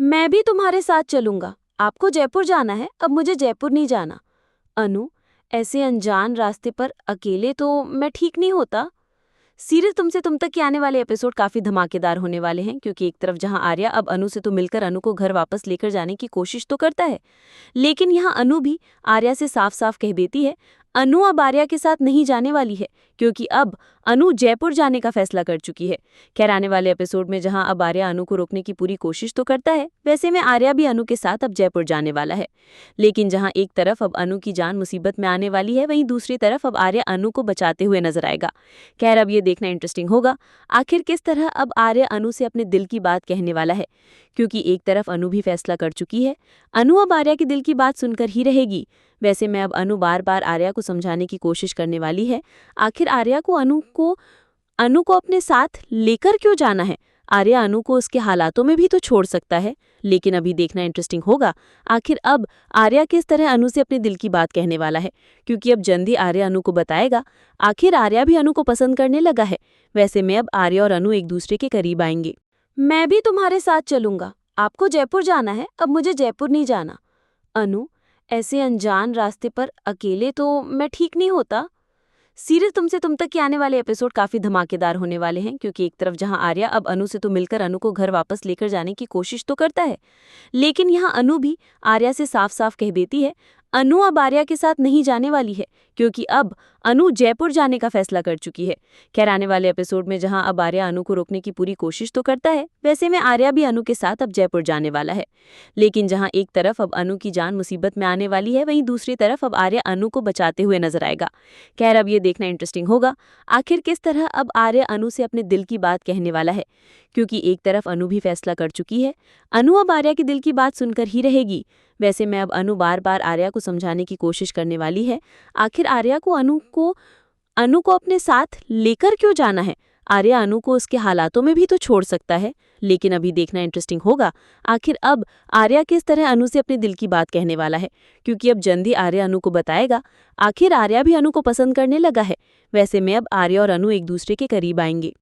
मैं भी तुम्हारे साथ चलूंगा। आपको जयपुर जाना है, अब मुझे जयपुर नहीं जाना। अनु, ऐसे अनजान रास्ते पर अकेले तो मैं ठीक नहीं होता। सीरियल तुमसे तुम तक के आने वाले एपिसोड काफी धमाकेदार होने वाले हैं, क्योंकि एक तरफ जहां आर्या अब अनु से तो मिलकर अनु को घर वापस लेकर जाने की कोशिश तो करता है, लेकिन यहाँ अनु भी आर्या से साफ साफ कह देती है अनु अब आर्या के साथ नहीं जाने वाली है, क्योंकि अब अनु जयपुर जाने का फैसला कर चुकी है। खैर, आने वाले एपिसोड में जहां अब आर्या अनु को रोकने की पूरी कोशिश तो करता है, वैसे में आर्या भी अनु के साथ अब जयपुर जाने वाला है। लेकिन जहां एक तरफ अब अनु की जान मुसीबत में आने वाली है, वहीं दूसरी तरफ अब आर्या अनु को बचाते हुए नजर आएगा। खैर, अब ये देखना इंटरेस्टिंग होगा आखिर किस तरह अब आर्या अनु से अपने दिल की बात कहने वाला है, क्योंकि एक तरफ अनु भी फैसला कर चुकी है। अनु अब आर्या की दिल की बात सुनकर ही रहेगी। वैसे में अब अनु बार बार आर्या को समझाने की कोशिश करने वाली है। आखिर आर्या को अनु को अपने साथ लेकर क्यों जाना है? आर्या अनु को उसके हालातों में भी तो छोड़ सकता है। लेकिन अभी देखना इंटरेस्टिंग होगा आखिर अब आर्या किस तरह अनु से अपने दिल की बात कहने वाला है, क्योंकि अब जल्दी आर्या अनु को बताएगा। आखिर आर्या भी अनु को पसंद करने लगा है। वैसे में अब आर्या और अनु एक दूसरे के करीब आएंगे। मैं भी तुम्हारे साथ चलूंगा। आपको जयपुर जाना है, अब मुझे जयपुर नहीं जाना। अनु, ऐसे अनजान रास्ते पर अकेले तो मैं ठीक नहीं होता। सीरियल तुमसे तुम तक के आने वाले एपिसोड काफी धमाकेदार होने वाले हैं, क्योंकि एक तरफ जहां आर्या अब अनु से तो मिलकर अनु को घर वापस लेकर जाने की कोशिश तो करता है, लेकिन यहाँ अनु भी आर्या से साफ साफ कह देती है अनु अब आर्या के साथ नहीं जाने वाली है, क्योंकि अब अनु जयपुर जाने का फैसला कर चुकी है। खैर, आने वाले एपिसोड में जहां अब आर्या अनु को रोकने की पूरी कोशिश तो करता है, वैसे में आर्या भी अनु के साथ अब जयपुर जाने वाला है। लेकिन जहां एक तरफ अब अनु की जान मुसीबत में आने वाली है, वहीं दूसरी तरफ अब आर्या अनु को बचाते हुए नजर आएगा। खैर, अब ये देखना इंटरेस्टिंग होगा आखिर किस तरह अब आर्या अनु से अपने दिल की बात कहने वाला है, क्योंकि एक तरफ अनु भी फैसला कर चुकी है। अनु अब आर्या की दिल की बात सुनकर ही रहेगी। वैसे में अब अनु बार बार आर्या को समझाने की कोशिश करने वाली है। आखिर आर्या को अनु को अपने साथ लेकर क्यों जाना है? आर्या अनु को उसके हालातों में भी तो छोड़ सकता है। लेकिन अभी देखना इंटरेस्टिंग होगा आखिर अब आर्या किस तरह अनु से अपने दिल की बात कहने वाला है, क्योंकि अब जल्दी आर्या अनु को बताएगा। आखिर आर्या भी अनु को पसंद करने लगा है। वैसे में अब आर्या और अनु एक दूसरे के करीब आएंगे।